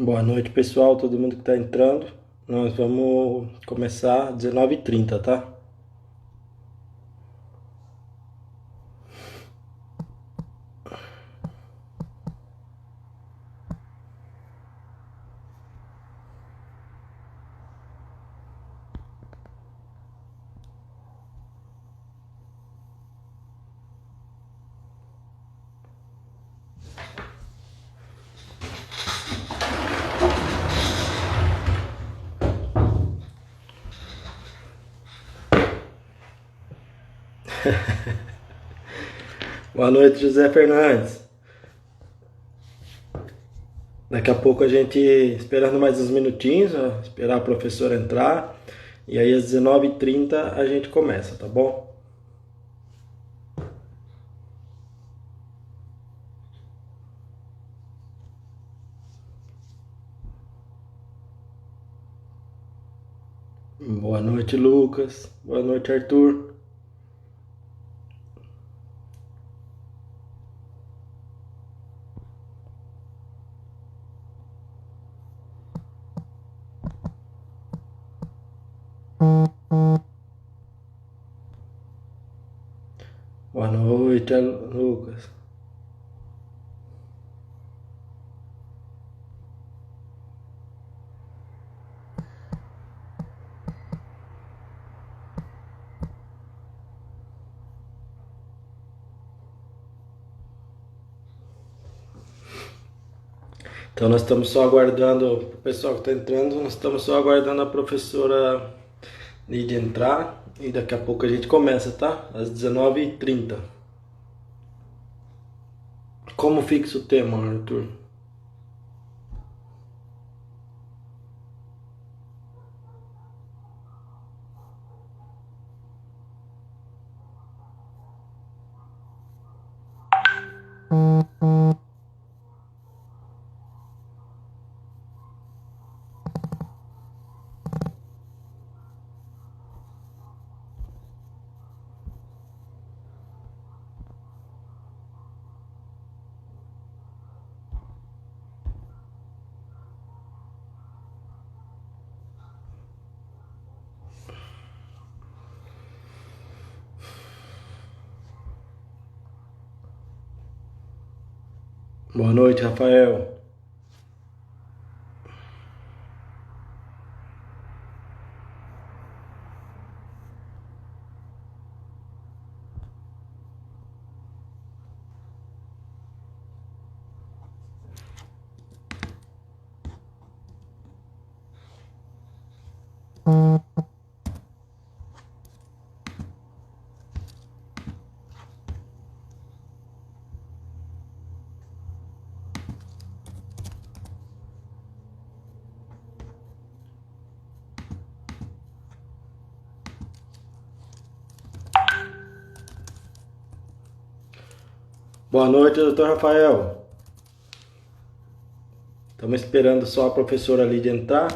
Boa noite, pessoal, todo mundo que está entrando. Nós vamos começar às 19h30, tá? Boa noite, José Fernandes. Daqui a pouco a gente, esperando mais uns minutinhos, ó, esperar a professora entrar. E aí às 19h30 a gente começa, tá bom? Boa noite, Lucas. Boa noite, Arthur. Boa noite, Lucas. Então nós estamos só aguardando, o pessoal que está entrando, nós estamos só aguardando a professora Lídia entrar e daqui a pouco a gente começa, tá? Às 19h30. Como fixa o tema, Arthur? Boa noite, Rafael. Boa noite, doutor Rafael. Estamos esperando só a professora Lídia entrar.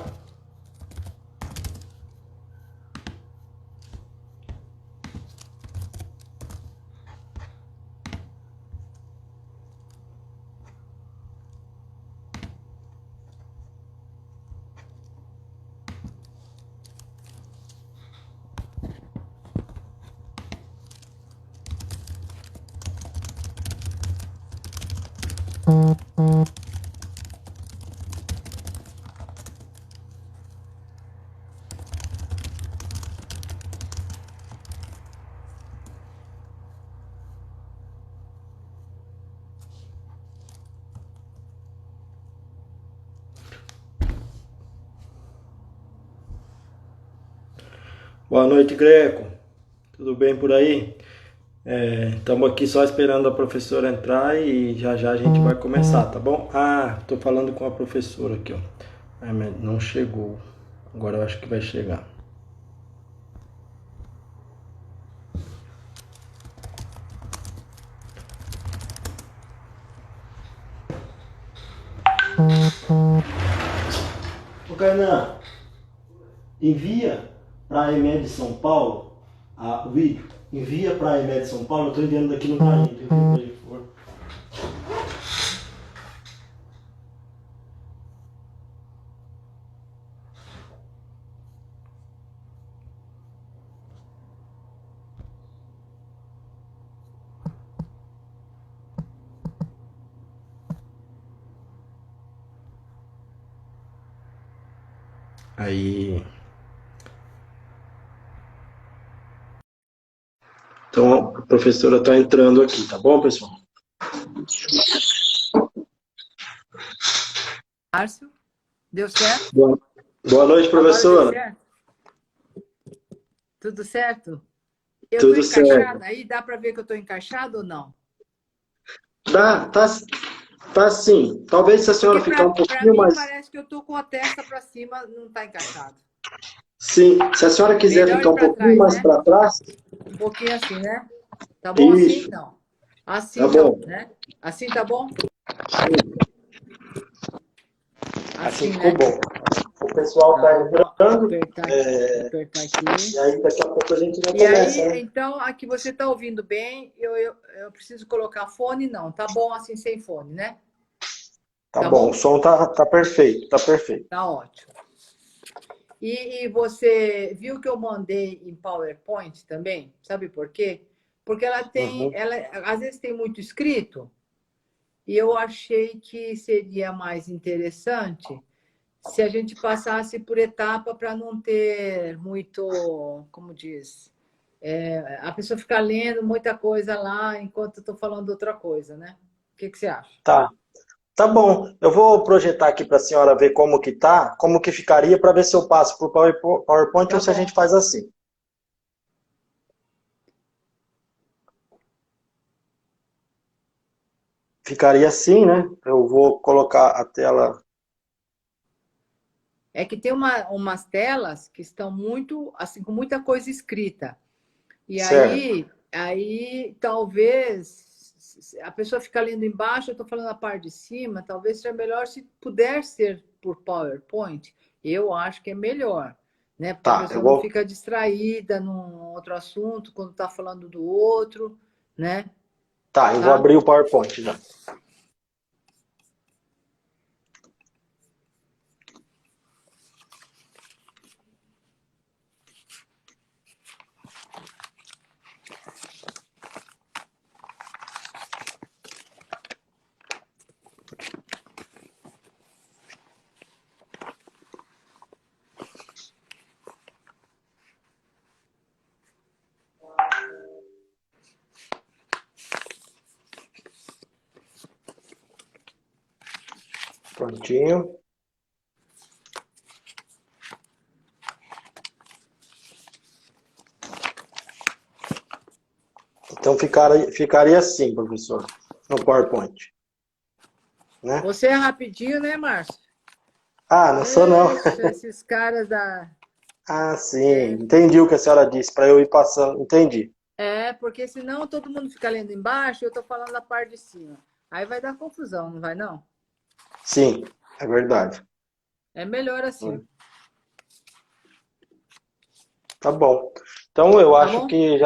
Boa noite, Greco. Tudo bem por aí? Estamos aqui só esperando a professora entrar e já já a gente vai começar, tá bom? Ah, tô falando com a professora aqui, ó. Mas não chegou. Agora eu acho que vai chegar. Ô, Kainan, envia para a EMED de São Paulo o vídeo. Envia para a EMED de São Paulo. Eu estou enviando daqui no Carinho. Envia para ele, por favor. Aí, então a professora está entrando aqui, tá bom, pessoal? Márcio, deu certo? Boa noite, Agora deu professora. certo? Tudo certo? Eu estou Tudo certo. encaixada aí? Dá para ver que eu estou encaixada ou não? Tá sim. Talvez se a senhora Porque ficar um para pouquinho mim mais. parece que eu estou com a testa para cima, não está encaixado. Sim, se a senhora quiser Melhor ficar ir um para pouquinho trás, mais né? para trás, Um pouquinho assim, né? Tá bom assim? isso, Não. tá Assim bom. não, né? Assim tá bom? Assim Assim, ficou né? bom. O pessoal Tá, está vou entrando, apertar aqui. e aí daqui a pouco a gente já E aí, começa, né? então, aqui você está ouvindo bem, eu preciso colocar fone? Não, tá bom assim sem fone, né? Tá Tá bom, o bom? som tá perfeito, tá perfeito. Tá ótimo. E você viu que eu mandei em PowerPoint também? Sabe por quê? Porque Uhum. ela às vezes tem muito escrito, e eu achei que seria mais interessante se a gente passasse por etapa para não ter muito, como diz, a pessoa ficar lendo muita coisa lá enquanto eu estou falando outra coisa, né? O que você acha? Tá, tá bom. Eu vou projetar aqui para a senhora ver como que tá, como que ficaria, para ver se eu passo por PowerPoint ou Tá se a gente bom. faz assim. Ficaria assim, né? Eu vou colocar a tela É que tem umas telas que estão muito, assim, com muita coisa escrita. E certa. aí talvez a pessoa fica lendo embaixo, eu estou falando a parte de cima, talvez seja melhor se puder ser por PowerPoint, eu acho que é melhor, né? Porque a Tá, eu pessoa não vou, fica distraída num outro assunto quando está falando do outro, né? eu vou Tá? abrir o PowerPoint já. Prontinho. Então ficaria assim, professor, no PowerPoint, né? Você é rapidinho, né, Márcio? Ah, não sou não. Ixi, esses caras da. Ah, sim, entendi o que a senhora disse, para eu ir passando, entendi. Porque senão todo mundo fica lendo embaixo e eu estou falando a parte de cima. Aí vai dar confusão, não vai não? Sim, é verdade. É melhor assim, Tá bom. Então eu tá acho bom? que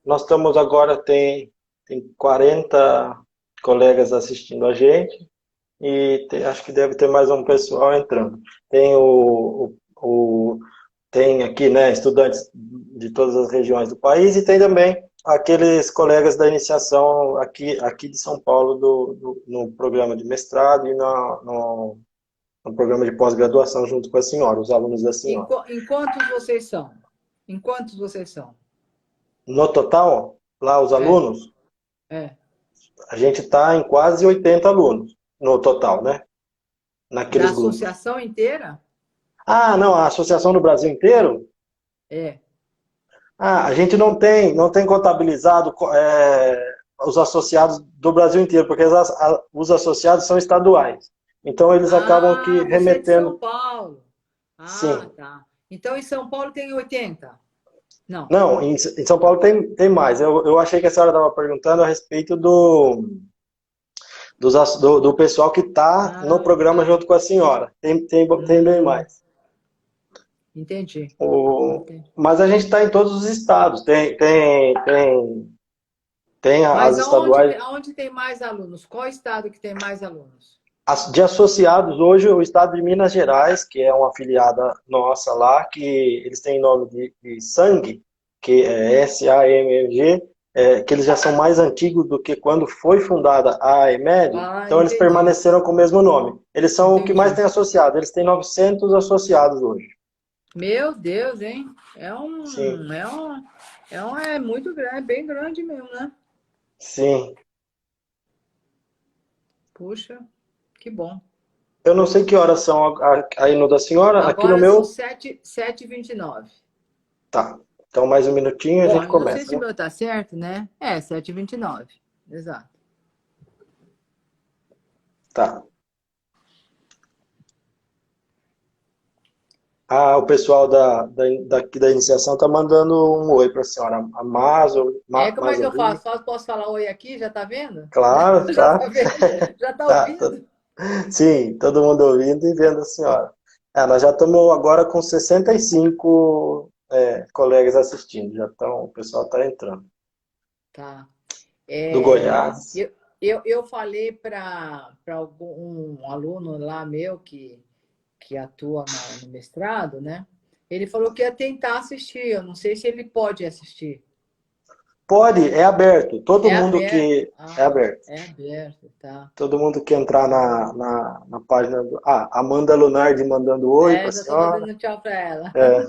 nós estamos agora, tem 40 colegas assistindo a gente e acho que deve ter mais um pessoal entrando. Tem tem aqui, né, estudantes de todas as regiões do país e tem também aqueles colegas da iniciação aqui de São Paulo no programa de mestrado e no programa de pós-graduação junto com a senhora, os alunos da senhora. Em quantos vocês são? Em quantos vocês são? No total, lá os É, alunos, é. a gente está em quase 80 alunos no total, né? Da Naqueles grupos. associação inteira? Ah, não, a associação do Brasil inteiro? É. Ah, a gente não tem contabilizado os associados do Brasil inteiro, porque os associados são estaduais. Então eles acabam que Ah, você é de São remetendo, Paulo. Ah, sim. tá. Então em São Paulo tem 80? Não. Não, em São Paulo tem mais. Eu achei que a senhora estava perguntando a respeito do pessoal que está no Ah, programa tá. junto com a senhora. Tem bem Hum, mais. entendi. O, Entendi. mas a gente está em todos os estados. Tem as Mas estaduais. aonde tem mais alunos? Qual estado que tem mais alunos? De associados, hoje, o estado de Minas Gerais, que é uma afiliada nossa lá, que eles têm nome de Sangue, que é SAMG, que eles já são mais antigos do que quando foi fundada a EMED, Ah, então eles entendi. permaneceram com o mesmo nome. Eles são o que mais Entendi. tem associado, eles têm 900 associados hoje. Meu Deus, hein? Sim, É muito grande, é bem grande mesmo, né? sim. Puxa, que bom. Eu não sei que horas são aí no da senhora, aqui no Agora são meu, 7h29. tá. Então mais um minutinho e a Bom, gente eu não sei começa, se o né? meu tá certo, né? É, 7h29. Exato. Tá. Ah, o pessoal daqui da iniciação tá mandando um oi para a senhora. A Como é que eu Mazori. faço? Só posso falar oi aqui? Já tá vendo? Claro, Já tá. tá vendo? Já tá Tá, ouvindo? sim, todo mundo ouvindo e vendo a senhora. Nós já estamos agora com 65 colegas assistindo, já estão, o pessoal está entrando. Tá. Do É, Goiás. eu falei para algum um aluno lá meu que atua no mestrado, né? Ele falou que ia tentar assistir. Eu não sei se ele pode assistir. Pode, é aberto. Todo É mundo aberto. que. É Ah, aberto. é aberto, tá. Todo mundo que entrar na página do. Ah, Amanda Lunardi mandando oi para a É, já estou senhora. mandando tchau para ela. É,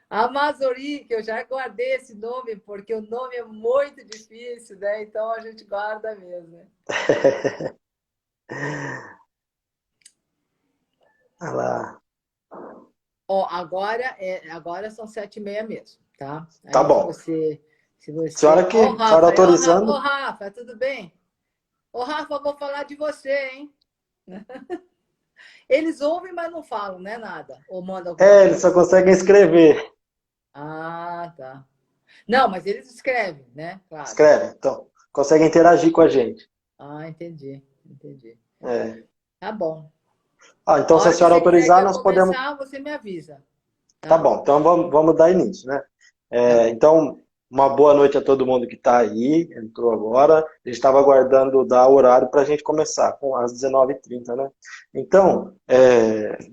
A Mazori, que eu já guardei esse nome, porque o nome é muito difícil, né? Então a gente guarda mesmo, né? olha lá. Ó, agora são 7h30 mesmo, tá? Tá Aí se bom. você. Se você. Senhora Ó, o que. Senhora Rafa aí, ó, Rafa, ô autorizando. Rafa, tudo bem? Ô Rafa, eu vou falar de você, hein? Eles ouvem, mas não falam, né? Nada. Ou mandam alguma Eles só coisa. conseguem escrever. Ah, tá. Não, mas eles escrevem, né? Claro. Escreve, então. Conseguem interagir com a gente. Ah, entendi, entendi. É. Tá bom. A Então, se a hora que senhora você quiser que autorizar, eu nós podemos. começar, você me avisa, Tá tá? bom, então vamos dar início, né? Tá bom. Então, uma boa noite a todo mundo que está aí, entrou agora. A gente estava aguardando dar o horário para a gente começar, com às 19h30, né? Então,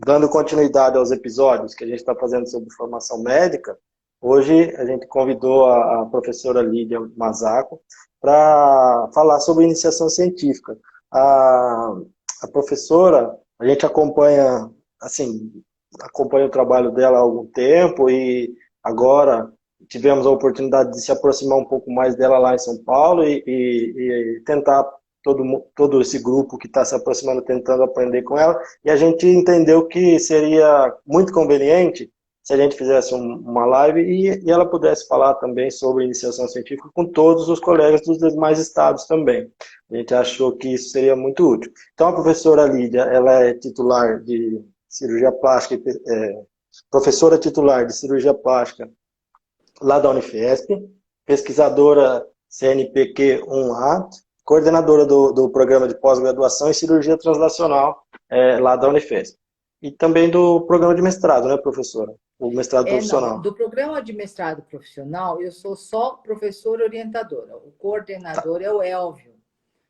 dando continuidade aos episódios que a gente está fazendo sobre formação médica, hoje a gente convidou a professora Lídia Mazaco para falar sobre iniciação científica. A, a professora, a gente acompanha, assim, acompanho o trabalho dela há algum tempo e agora tivemos a oportunidade de se aproximar um pouco mais dela lá em São Paulo e tentar todo esse grupo que está se aproximando tentando aprender com ela e a gente entendeu que seria muito conveniente se a gente fizesse uma live e ela pudesse falar também sobre iniciação científica com todos os colegas dos demais estados também. A gente achou que isso seria muito útil. Então a professora Lídia, ela é titular de cirurgia plástica, professora titular de cirurgia plástica lá da Unifesp, pesquisadora CNPq-1A, coordenadora do programa de pós-graduação em cirurgia translacional lá da Unifesp. E também do programa de mestrado, né, professora? O mestrado Não, profissional. do programa de mestrado profissional, eu sou só professora orientadora. O Tá, coordenador é o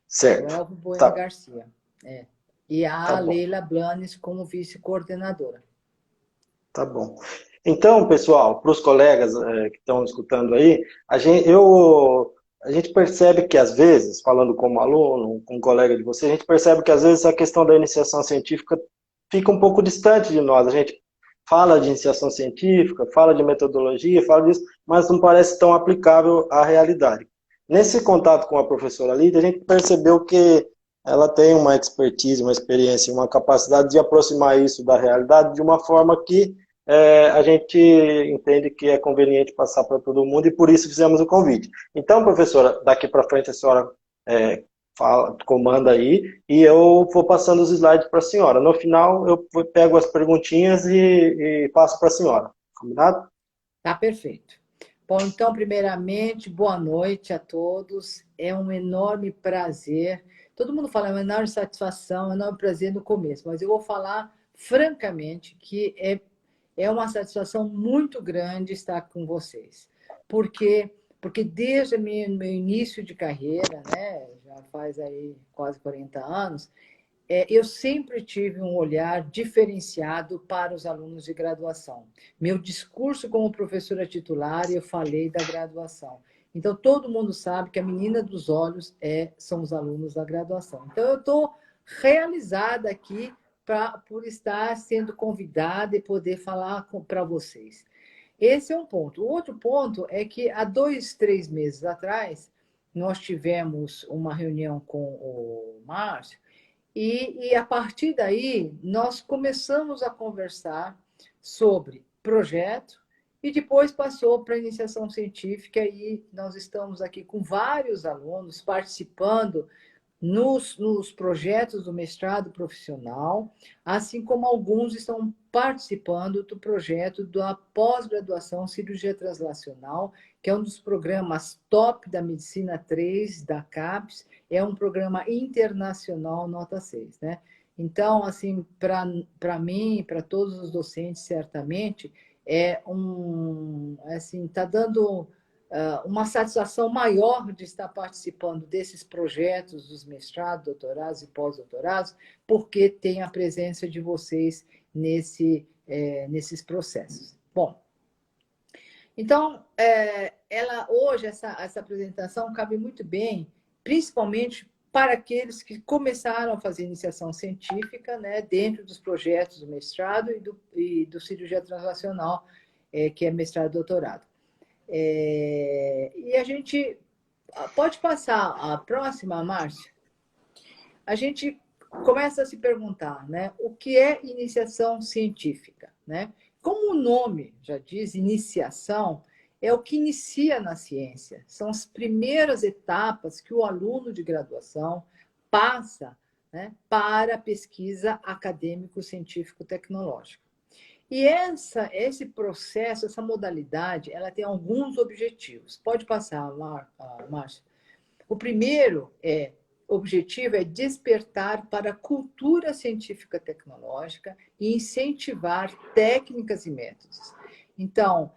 certo. Elvio Bueno Tá, Garcia. É. E tá a bom. Leila Blanes como vice-coordenadora. Tá bom. Então, pessoal, para os colegas que estão escutando aí, a gente percebe que às vezes, falando como aluno, como colega de você, a gente percebe que às vezes a questão da iniciação científica fica um pouco distante de nós. A gente fala de iniciação científica, fala de metodologia, fala disso, mas não parece tão aplicável à realidade. Nesse contato com a professora Lídia, a gente percebeu que ela tem uma expertise, uma experiência, uma capacidade de aproximar isso da realidade de uma forma que a gente entende que é conveniente passar para todo mundo e por isso fizemos o convite. Então, professora, daqui para frente a senhora comanda aí e eu vou passando os slides para a senhora. No final, eu pego as perguntinhas e passo para a senhora. Combinado? Tá perfeito. Bom, então, primeiramente, boa noite a todos. É um enorme prazer. Todo mundo fala, é uma enorme satisfação, é um enorme prazer no começo, mas eu vou falar francamente que é uma satisfação muito grande estar com vocês. Porque desde o meu início de carreira, né, já faz aí quase 40 anos, eu sempre tive um olhar diferenciado para os alunos de graduação. Meu discurso como professora titular, eu falei da graduação. Então, todo mundo sabe que a menina dos olhos são os alunos da graduação. Então, eu estou realizada aqui por estar sendo convidada e poder falar para vocês. Esse é um ponto. O outro ponto é que há 2, 3 meses atrás, nós tivemos uma reunião com o Márcio e a partir daí nós começamos a conversar sobre projeto e depois passou para a iniciação científica e nós estamos aqui com vários alunos participando nos projetos do mestrado profissional, assim como alguns estão participando do projeto da pós-graduação cirurgia translacional, que é um dos programas top da Medicina 3 da CAPES, é um programa internacional nota 6, né? Então, assim, para mim e para todos os docentes, certamente, assim, está dando uma satisfação maior de estar participando desses projetos, dos mestrados, doutorados e pós-doutorados, porque tem a presença de vocês nesses processos. Bom, então, hoje, essa apresentação cabe muito bem, principalmente para aqueles que começaram a fazer iniciação científica, né, dentro dos projetos do mestrado e do cirurgia translacional, que é mestrado e doutorado. E a gente pode passar a próxima, Márcia. A gente começa a se perguntar, né, o que é iniciação científica, né? Como o nome já diz, iniciação é o que inicia na ciência. São as primeiras etapas que o aluno de graduação passa, né, para a pesquisa acadêmico-científico-tecnológica. E esse processo, essa modalidade, ela tem alguns objetivos. Pode passar, Márcia. O primeiro objetivo é despertar para a cultura científica tecnológica e incentivar técnicas e métodos. Então,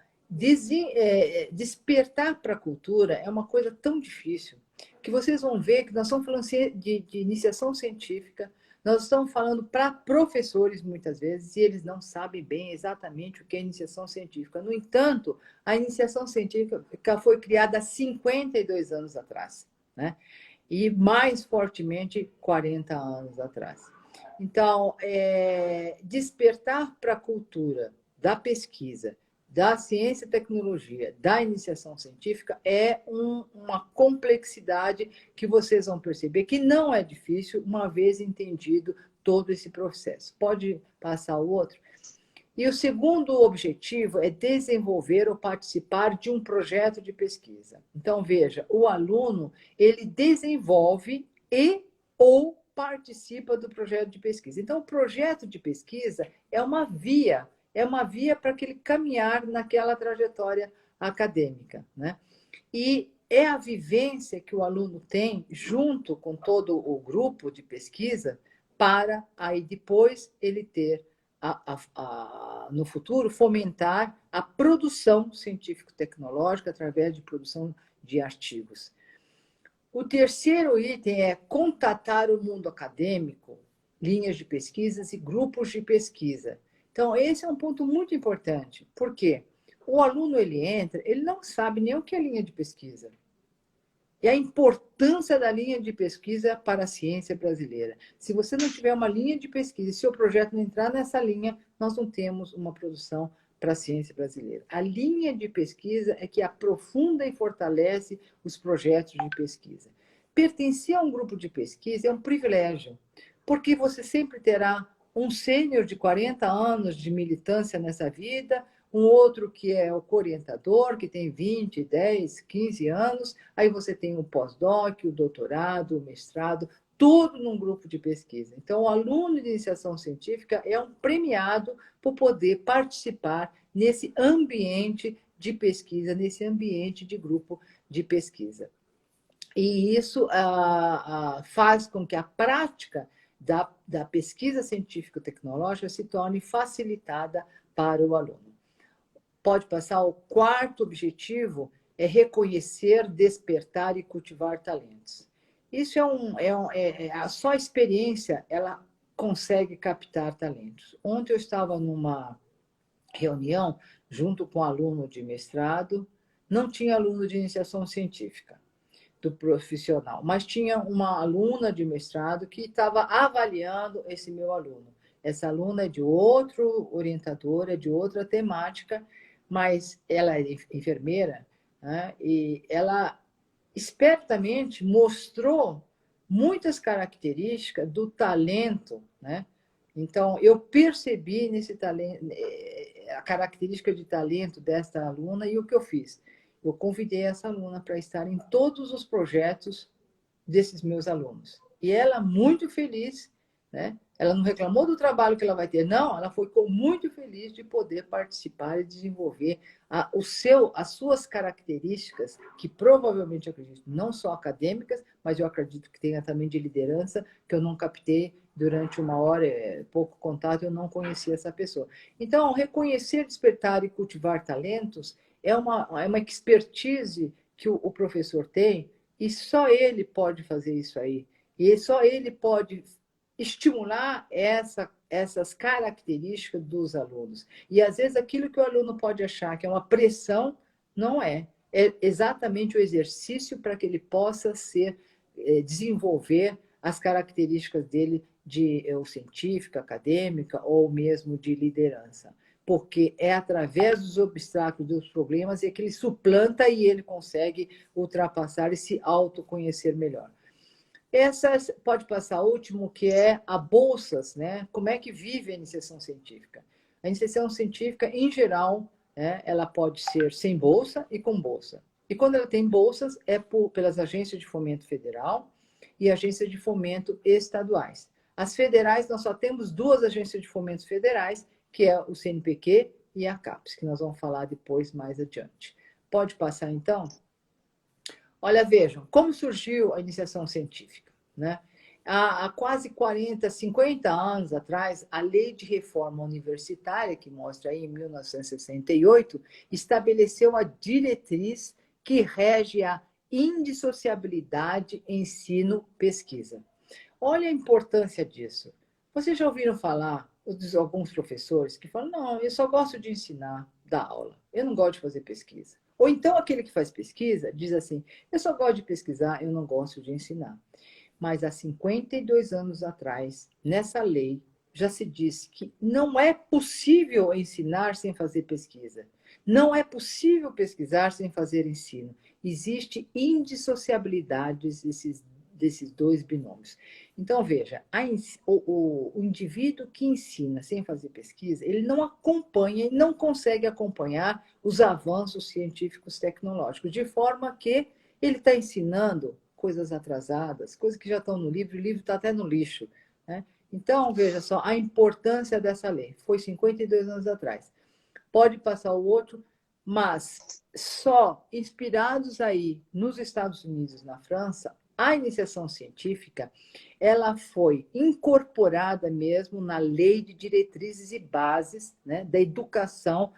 despertar para a cultura é uma coisa tão difícil que vocês vão ver que nós estamos falando de iniciação científica, nós estamos falando para professores, muitas vezes, e eles não sabem bem exatamente o que é iniciação científica. No entanto, a iniciação científica foi criada há 52 anos atrás, né? E mais fortemente 40 anos atrás. Então, despertar para a cultura da pesquisa, da ciência e tecnologia, da iniciação científica, é uma complexidade que vocês vão perceber que não é difícil, uma vez entendido todo esse processo. Pode passar o outro? E o segundo objetivo é desenvolver ou participar de um projeto de pesquisa. Então, veja, o aluno, ele desenvolve ou participa do projeto de pesquisa. Então, o projeto de pesquisa é uma via para que ele caminhar naquela trajetória acadêmica, né? E é a vivência que o aluno tem junto com todo o grupo de pesquisa para aí depois ele ter no futuro fomentar a produção científico-tecnológica através de produção de artigos. O terceiro item é contatar o mundo acadêmico, linhas de pesquisas e grupos de pesquisa. Então, esse é um ponto muito importante, porque o aluno ele entra, ele não sabe nem o que é linha de pesquisa. E a importância da linha de pesquisa para a ciência brasileira. Se você não tiver uma linha de pesquisa, se o projeto não entrar nessa linha, nós não temos uma produção para a ciência brasileira. A linha de pesquisa é que aprofunda e fortalece os projetos de pesquisa. Pertencer a um grupo de pesquisa é um privilégio, porque você sempre terá um sênior de 40 anos de militância nessa vida, um outro que é o co-orientador, que tem 20, 10, 15 anos, aí você tem o pós-doc, o doutorado, o mestrado, tudo num grupo de pesquisa. Então, o aluno de iniciação científica é um premiado por poder participar nesse ambiente de pesquisa, nesse ambiente de grupo de pesquisa. E isso faz com que a prática da pesquisa científico-tecnológica se torne facilitada para o aluno. Pode passar. O quarto objetivo é reconhecer, despertar e cultivar talentos. Isso só a experiência ela consegue captar talentos. Ontem eu estava numa reunião junto com um aluno de mestrado, não tinha aluno de iniciação científica do profissional, mas tinha uma aluna de mestrado que estava avaliando esse meu aluno. Essa aluna é de outro orientador, é de outra temática, mas ela é enfermeira, né? E ela espertamente mostrou muitas características do talento, né? Então, eu percebi nesse talento, a característica de talento desta aluna e o que eu fiz? Eu convidei essa aluna para estar em todos os projetos desses meus alunos. E ela, muito feliz, né? Ela não reclamou do trabalho que ela vai ter, não, ela ficou muito feliz de poder participar e desenvolver as suas características, que provavelmente, eu acredito, não só acadêmicas, mas eu acredito que tenha também de liderança, que eu não captei durante uma hora, pouco contato, eu não conhecia essa pessoa. Então, reconhecer, despertar e cultivar talentos é uma expertise que o professor tem, e só ele pode fazer isso aí. E só ele pode estimular essas características dos alunos. E, às vezes, aquilo que o aluno pode achar que é uma pressão, não é. É exatamente o exercício para que ele possa desenvolver as características dele de científica, acadêmica ou mesmo de liderança. Porque é através dos obstáculos, dos problemas, é que ele suplanta e ele consegue ultrapassar e se autoconhecer melhor. Essas, pode passar o último, que é a bolsas, né? Como é que vive a iniciação científica? A iniciação científica, em geral, né, ela pode ser sem bolsa e com bolsa. E quando ela tem bolsas, é pelas agências de fomento federal e agências de fomento estaduais. As federais, nós só temos duas agências de fomento federais, que é o CNPq e a CAPES, que nós vamos falar depois, mais adiante. Pode passar, então? Olha, vejam, como surgiu a iniciação científica, né? Há quase 40, 50 anos atrás, a Lei de Reforma Universitária, que mostra aí em 1968, estabeleceu a diretriz que rege a indissociabilidade ensino-pesquisa. Olha a importância disso. Vocês já ouviram falar de alguns professores que falam, não, eu só gosto de ensinar, dar aula, eu não gosto de fazer pesquisa. Ou então aquele que faz pesquisa diz assim, eu só gosto de pesquisar, eu não gosto de ensinar. Mas há 52 anos atrás, nessa lei, já se disse que não é possível ensinar sem fazer pesquisa. Não é possível pesquisar sem fazer ensino. Existe indissociabilidade desses dois binômios. Então, veja, o indivíduo que ensina sem fazer pesquisa, ele não acompanha, não consegue acompanhar os avanços científicos tecnológicos, de forma que ele está ensinando coisas atrasadas, coisas que já estão no livro, o livro está até no lixo, né? Então, veja só a importância dessa lei. Foi 52 anos atrás. Pode passar o outro, mas só inspirados aí nos Estados Unidos, na França, a iniciação científica, ela foi incorporada mesmo na Lei de Diretrizes e Bases, né, da Educação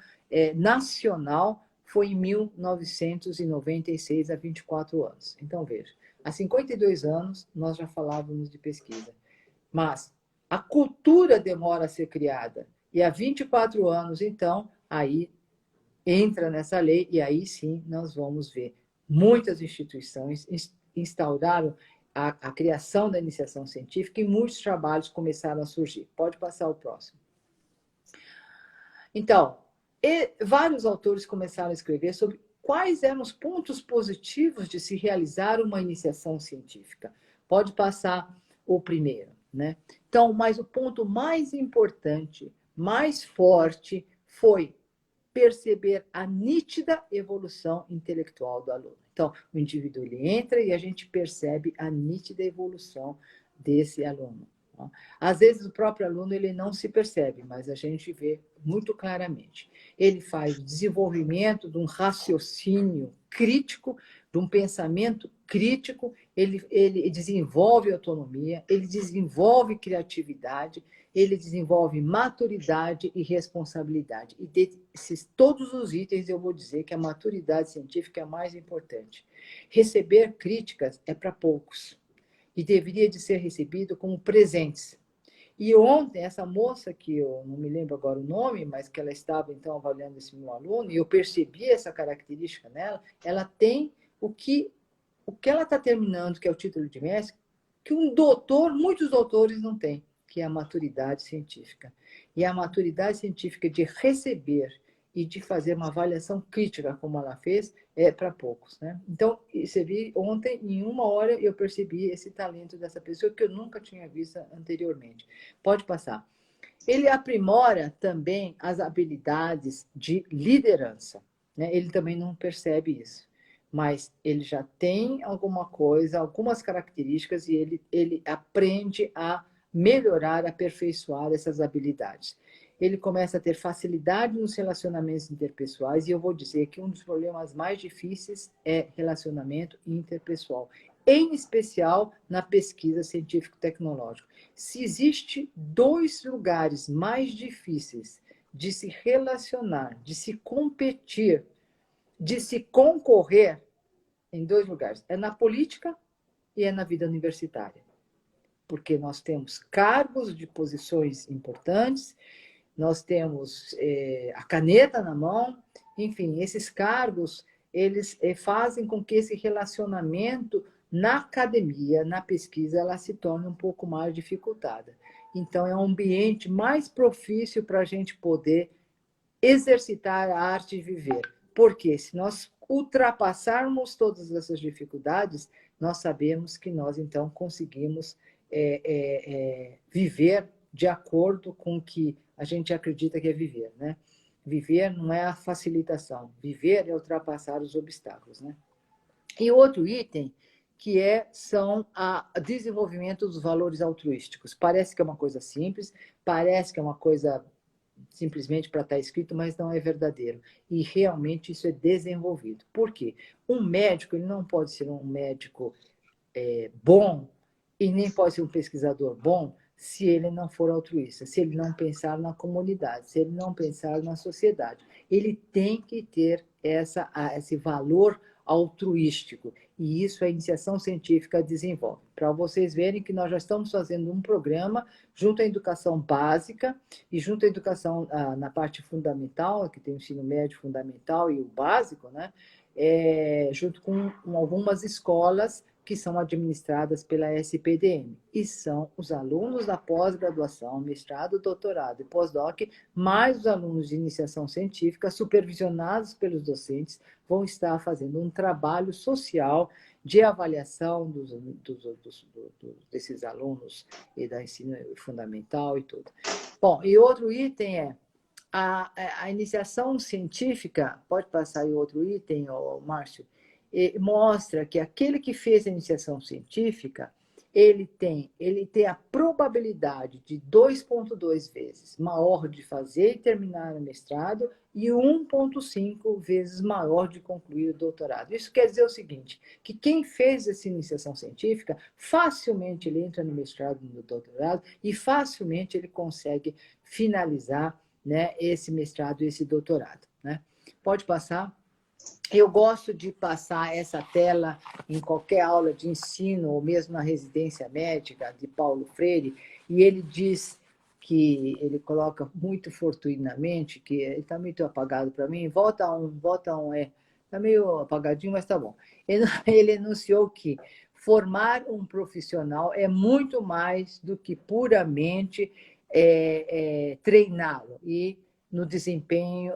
Nacional, foi em 1996, há 24 anos. Então, veja, há 52 anos nós já falávamos de pesquisa, mas a cultura demora a ser criada. E há 24 anos, então, aí entra nessa lei e aí sim nós vamos ver muitas instituições instauraram a criação da iniciação científica e muitos trabalhos começaram a surgir. Pode passar o próximo. Então, vários autores começaram a escrever sobre quais eram os pontos positivos de se realizar uma iniciação científica. Pode passar o primeiro, né? Então, mas o ponto mais importante, mais forte, foi perceber a nítida evolução intelectual do aluno. Então, o indivíduo ele entra e a gente percebe a nítida evolução desse aluno. Às vezes o próprio aluno ele não se percebe, mas a gente vê muito claramente. Ele faz o desenvolvimento de um raciocínio crítico, de um pensamento crítico, ele desenvolve autonomia, ele desenvolve criatividade, ele desenvolve maturidade e responsabilidade. E desses todos os itens, eu vou dizer que a maturidade científica é a mais importante. Receber críticas é para poucos e deveria de ser recebido como presentes. E ontem, essa moça, que eu não me lembro agora o nome, mas que ela estava, então, avaliando esse meu aluno, e eu percebi essa característica nela, ela tem o que ela está terminando, que é o título de mestre, que um doutor, muitos doutores não têm, que é a maturidade científica. E a maturidade científica de receber e de fazer uma avaliação crítica, como ela fez, é para poucos, né? Então, você viu, ontem, em 1 hora, eu percebi esse talento dessa pessoa que eu nunca tinha visto anteriormente. Pode passar. Ele aprimora também as habilidades de liderança, né? Ele também não percebe isso, mas ele já tem alguma coisa, algumas características, e ele aprende a melhorar, aperfeiçoar essas habilidades. Ele começa a ter facilidade nos relacionamentos interpessoais, e eu vou dizer que um dos problemas mais difíceis é relacionamento interpessoal, em especial na pesquisa científico-tecnológica. Se existe 2 lugares mais difíceis de se relacionar, de se competir, de se concorrer, em 2 lugares, é na política e é na vida universitária. Porque nós temos cargos de posições importantes, nós temos a caneta na mão, enfim, esses cargos, eles fazem com que esse relacionamento na academia, na pesquisa, ela se torne um pouco mais dificultada. Então, é um ambiente mais propício para a gente poder exercitar a arte de viver. Porque se nós ultrapassarmos todas essas dificuldades, nós sabemos que nós, então, conseguimos viver de acordo com o que a gente acredita que é viver, né? Viver não é a facilitação, viver é ultrapassar os obstáculos, né? E outro item que são o desenvolvimento dos valores altruísticos. Parece que é uma coisa simples, parece que é uma coisa simplesmente para estar escrito, mas não é verdadeiro. E realmente isso é desenvolvido. Por quê? Um médico, ele não pode ser um médico bom e nem pode ser um pesquisador bom se ele não for altruísta, se ele não pensar na comunidade, se ele não pensar na sociedade. Ele tem que ter esse valor altruístico, e isso a iniciação científica desenvolve. Para vocês verem que nós já estamos fazendo um programa junto à educação básica e junto à educação na parte fundamental, que tem o ensino médio fundamental e o básico, né? Junto com algumas escolas que são administradas pela SPDM, e são os alunos da pós-graduação, mestrado, doutorado e pós-doc, mais os alunos de iniciação científica, supervisionados pelos docentes, vão estar fazendo um trabalho social de avaliação desses alunos e da ensino fundamental e tudo. Bom, e outro item a iniciação científica, pode passar aí outro item, Márcio, mostra que aquele que fez a iniciação científica, ele tem a probabilidade de 2,2 vezes maior de fazer e terminar o mestrado e 1,5 vezes maior de concluir o doutorado. Isso quer dizer o seguinte, que quem fez essa iniciação científica, facilmente ele entra no mestrado e no doutorado e facilmente ele consegue finalizar, né, esse mestrado e esse doutorado, né? Pode passar. Eu gosto de passar essa tela em qualquer aula de ensino, ou mesmo na residência médica de Paulo Freire, e ele diz que ele coloca muito fortuitamente, que ele está muito apagado para mim, volta um, está meio apagadinho, mas está bom. Ele enunciou que formar um profissional é muito mais do que puramente treiná-lo, e no desempenho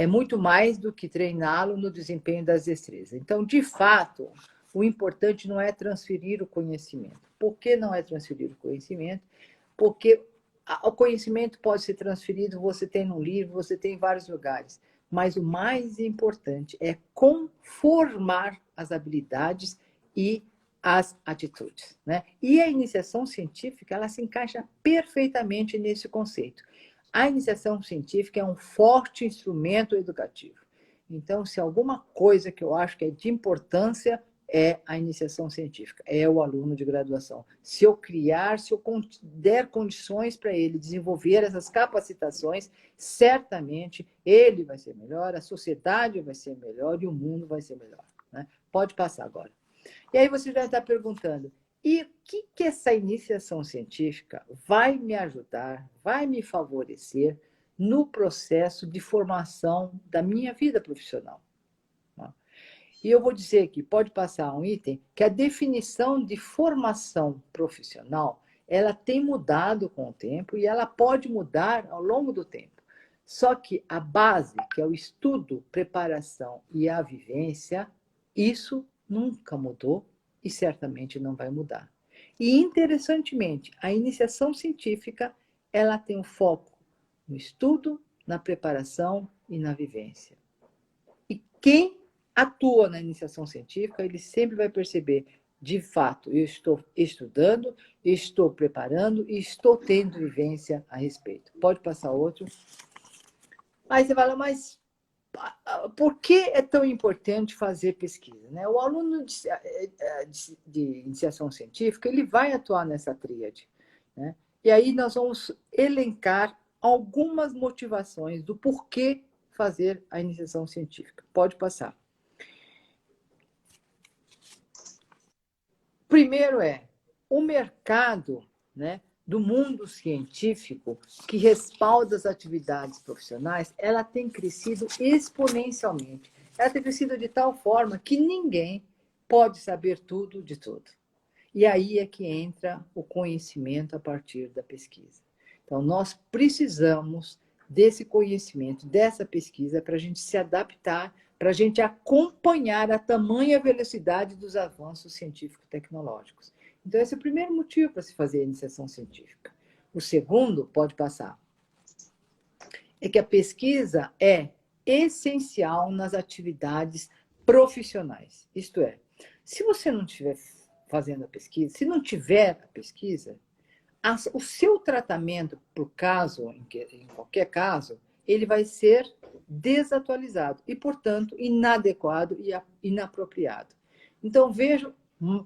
muito mais do que treiná-lo no desempenho das destrezas. Então, de fato, o importante não é transferir o conhecimento. Por que não é transferir o conhecimento? Porque o conhecimento pode ser transferido, você tem no livro, você tem em vários lugares. Mas o mais importante é conformar as habilidades e as atitudes, né? E a iniciação científica, ela se encaixa perfeitamente nesse conceito. A iniciação científica é um forte instrumento educativo. Então, se alguma coisa que eu acho que é de importância é a iniciação científica, é o aluno de graduação. Se eu der condições para ele desenvolver essas capacitações, certamente ele vai ser melhor, a sociedade vai ser melhor e o mundo vai ser melhor, né? Pode passar agora. E aí você já está perguntando, e o que essa iniciação científica vai me ajudar, vai me favorecer no processo de formação da minha vida profissional? E eu vou dizer aqui, pode passar um item, que a definição de formação profissional, ela tem mudado com o tempo e ela pode mudar ao longo do tempo. Só que a base, que é o estudo, preparação e a vivência, isso nunca mudou e certamente não vai mudar. E, interessantemente, a iniciação científica, ela tem um foco no estudo, na preparação e na vivência. E quem atua na iniciação científica, ele sempre vai perceber, de fato, eu estou estudando, estou preparando e estou tendo vivência a respeito. Pode passar outro. Aí você fala, mas por que é tão importante fazer pesquisa? Né? O aluno de iniciação científica, ele vai atuar nessa tríade. Né? E aí nós vamos elencar algumas motivações do porquê fazer a iniciação científica. Pode passar. Primeiro o mercado, né, do mundo científico que respalda as atividades profissionais, ela tem crescido exponencialmente. Ela tem crescido de tal forma que ninguém pode saber tudo de tudo. E aí é que entra o conhecimento a partir da pesquisa. Então, nós precisamos desse conhecimento, dessa pesquisa, para a gente se adaptar, para a gente acompanhar a tamanha velocidade dos avanços científico-tecnológicos. Então, esse é o primeiro motivo para se fazer a iniciação científica. O segundo, pode passar, é que a pesquisa é essencial nas atividades profissionais. Isto é, se você não estiver fazendo a pesquisa, se não tiver a pesquisa, o seu tratamento por caso, em qualquer caso, ele vai ser desatualizado e, portanto, inadequado e inapropriado. Então, vejam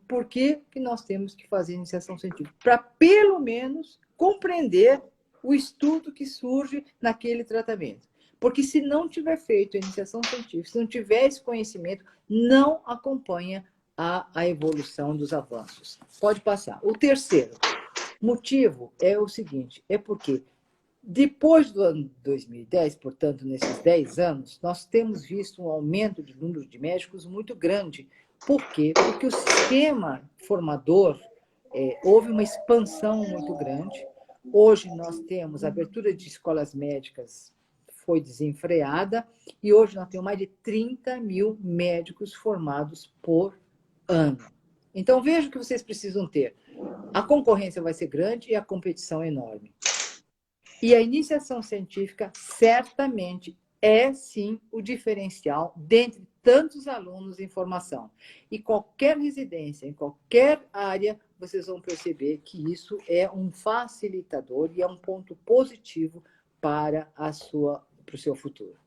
por que nós temos que fazer iniciação científica, para, pelo menos, compreender o estudo que surge naquele tratamento. Porque se não tiver feito a iniciação científica, se não tiver esse conhecimento, não acompanha a evolução dos avanços. Pode passar. O terceiro motivo é o seguinte, é porque depois do ano 2010, portanto, nesses 10 anos, nós temos visto um aumento de número de médicos muito grande. Por quê? Porque o sistema formador houve uma expansão muito grande. Hoje nós temos a abertura de escolas médicas foi desenfreada e hoje nós temos mais de 30 mil médicos formados por ano. Então, veja o que vocês precisam ter. A concorrência vai ser grande e a competição é enorme. E a iniciação científica certamente é, sim, o diferencial dentre tantos alunos em formação. E qualquer residência, em qualquer área, vocês vão perceber que isso é um facilitador e é um ponto positivo para o seu futuro.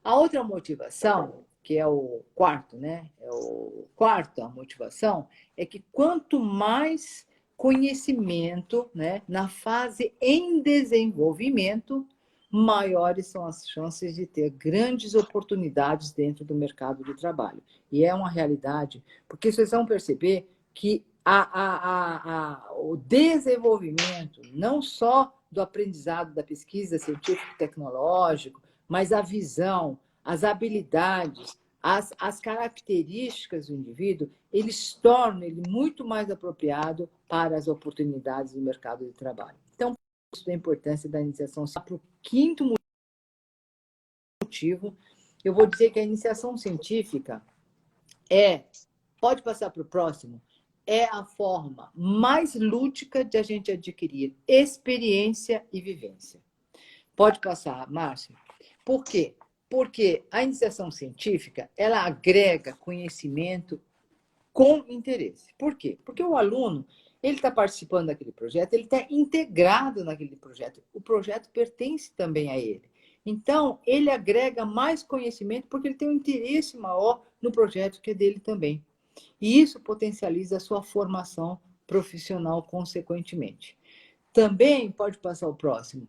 A outra motivação, que é o quarto, né? A motivação, é que quanto mais conhecimento, né, na fase em desenvolvimento, maiores são as chances de ter grandes oportunidades dentro do mercado de trabalho. E é uma realidade, porque vocês vão perceber que o desenvolvimento, não só do aprendizado da pesquisa científico-tecnológico, mas a visão, as habilidades, as características do indivíduo, eles tornam ele muito mais apropriado para as oportunidades do mercado de trabalho. Então, isso é a importância da iniciação. Para o quinto motivo, eu vou dizer que a iniciação científica pode passar para o próximo, é a forma mais lúdica de a gente adquirir experiência e vivência. Pode passar, Márcia. Por quê? Porque a iniciação científica, ela agrega conhecimento com interesse. Por quê? Porque o aluno, ele está participando daquele projeto, ele está integrado naquele projeto. O projeto pertence também a ele. Então, ele agrega mais conhecimento porque ele tem um interesse maior no projeto que é dele também. E isso potencializa a sua formação profissional consequentemente. Também, pode passar o próximo,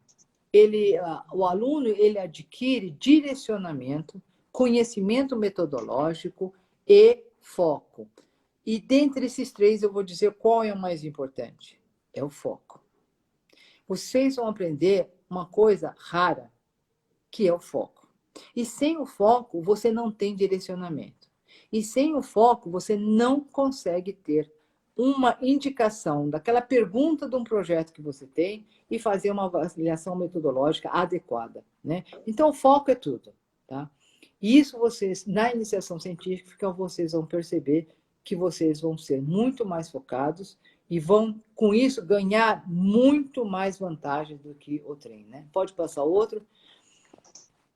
o aluno ele adquire direcionamento, conhecimento metodológico e foco. E dentre esses três, eu vou dizer qual é o mais importante. É o foco. Vocês vão aprender uma coisa rara, que é o foco. E sem o foco, você não tem direcionamento. E sem o foco, você não consegue ter uma indicação daquela pergunta de um projeto que você tem e fazer uma avaliação metodológica adequada, né? Então, o foco é tudo, tá? E isso vocês, na iniciação científica, vocês vão perceber que vocês vão ser muito mais focados e vão, com isso, ganhar muito mais vantagens do que o trem, né? Pode passar outro.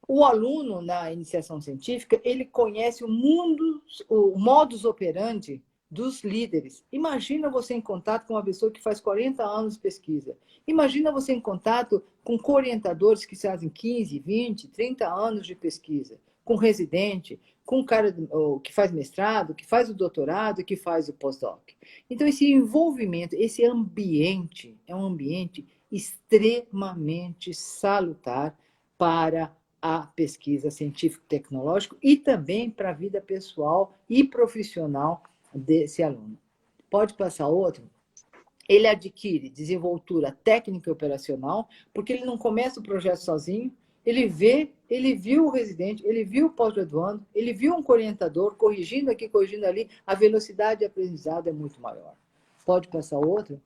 O aluno, na iniciação científica, ele conhece o mundo, o modus operandi dos líderes. Imagina você em contato com uma pessoa que faz 40 anos de pesquisa. Imagina você em contato com co-orientadores que fazem 15, 20, 30 anos de pesquisa, com residente, com o cara que faz mestrado, que faz o doutorado, que faz o pós-doc. Então, esse envolvimento, esse ambiente, é um ambiente extremamente salutar para a pesquisa científico-tecnológica e também para a vida pessoal e profissional desse aluno. Pode passar outro? Ele adquire desenvoltura técnica e operacional, porque ele não começa o projeto sozinho, ele viu o residente, ele viu o pós-graduando, ele viu um orientador corrigindo aqui, corrigindo ali, a velocidade de aprendizado é muito maior. Pode passar outro?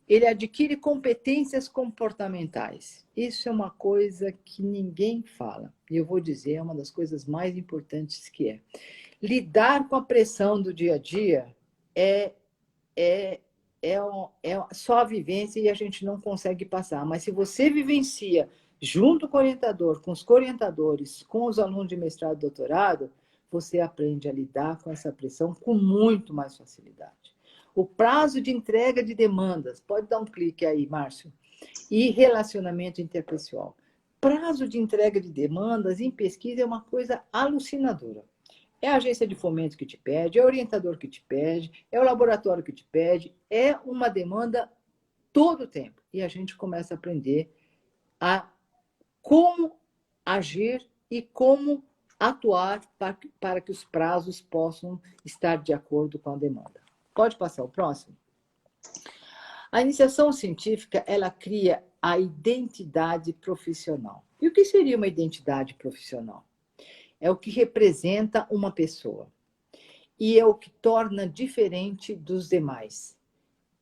Ele adquire competências comportamentais. Isso é uma coisa que ninguém fala. E eu vou dizer, é uma das coisas mais importantes que é. Lidar com a pressão do dia a dia é só a vivência e a gente não consegue passar. Mas se você vivencia junto com o orientador, com os co-orientadores, com os alunos de mestrado e doutorado, você aprende a lidar com essa pressão com muito mais facilidade. O prazo de entrega de demandas, pode dar um clique aí, Márcio, e relacionamento interpessoal. Prazo de entrega de demandas em pesquisa é uma coisa alucinadora. É a agência de fomento que te pede, é o orientador que te pede, é o laboratório que te pede, é uma demanda todo o tempo. E a gente começa a aprender a como agir e como atuar para que os prazos possam estar de acordo com a demanda. Pode passar o próximo? A iniciação científica, ela cria a identidade profissional. E o que seria uma identidade profissional? É o que representa uma pessoa. E é o que torna diferente dos demais.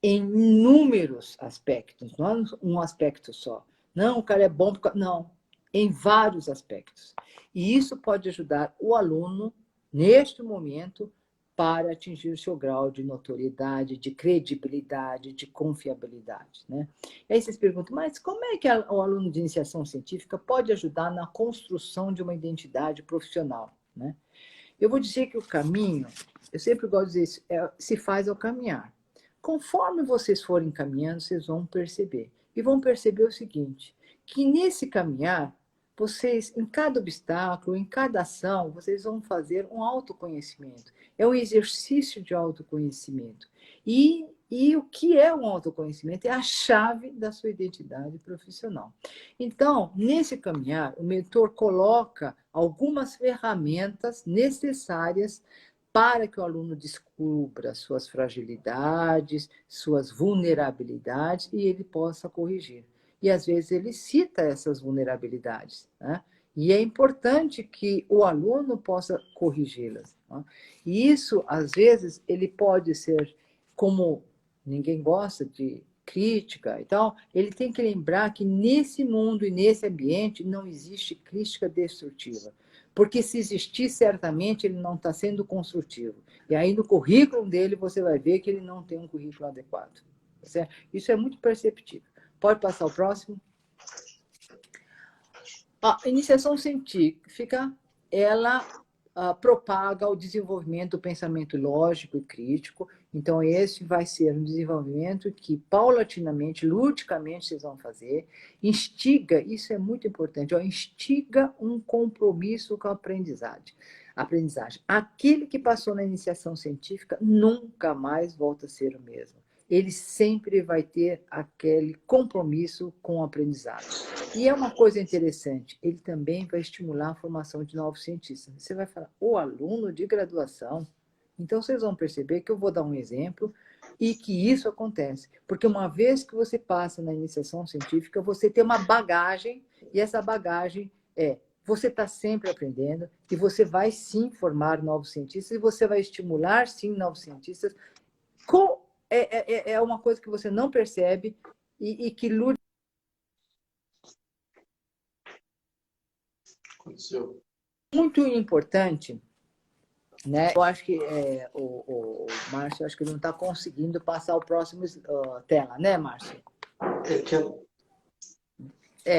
Em inúmeros aspectos, não é um aspecto só. Não, o cara é bom, não. Em vários aspectos. E isso pode ajudar o aluno, neste momento, para atingir o seu grau de notoriedade, de credibilidade, de confiabilidade, né? E aí vocês perguntam, mas como é que o aluno de iniciação científica pode ajudar na construção de uma identidade profissional, né? Eu vou dizer que o caminho, eu sempre gosto de dizer isso, se faz ao caminhar. Conforme vocês forem caminhando, vocês vão perceber. E vão perceber o seguinte, que nesse caminhar, vocês, em cada obstáculo, em cada ação, vocês vão fazer um autoconhecimento. É um exercício de autoconhecimento. E o que é um autoconhecimento? É a chave da sua identidade profissional. Então, nesse caminhar, o mentor coloca algumas ferramentas necessárias para que o aluno descubra suas fragilidades, suas vulnerabilidades e ele possa corrigir. E às vezes ele cita essas vulnerabilidades, né? E é importante que o aluno possa corrigi-las, né? E isso, às vezes, ele pode ser, como ninguém gosta de crítica e tal, ele tem que lembrar que nesse mundo e nesse ambiente não existe crítica destrutiva. Porque se existir, certamente ele não está sendo construtivo. E aí no currículo dele você vai ver que ele não tem um currículo adequado. Certo? Isso é muito perceptível. Pode passar o próximo? A iniciação científica, ela propaga o desenvolvimento do pensamento lógico e crítico. Então, esse vai ser um desenvolvimento que, paulatinamente, ludicamente, vocês vão fazer. Instiga, isso é muito importante, instiga um compromisso com a aprendizagem. Aquele que passou na iniciação científica nunca mais volta a ser o mesmo. Ele sempre vai ter aquele compromisso com o aprendizado. E é uma coisa interessante, ele também vai estimular a formação de novos cientistas. Você vai falar, o aluno de graduação. Então, vocês vão perceber que eu vou dar um exemplo e que isso acontece. Porque uma vez que você passa na iniciação científica, você tem uma bagagem, e essa bagagem você está sempre aprendendo, e você vai sim formar novos cientistas, e você vai estimular sim novos cientistas, é uma coisa que você não percebe e que Lourdes... Aconteceu. Muito importante, né? Eu acho que o Márcio, acho que não está conseguindo passar o próximo tela, né, Márcio?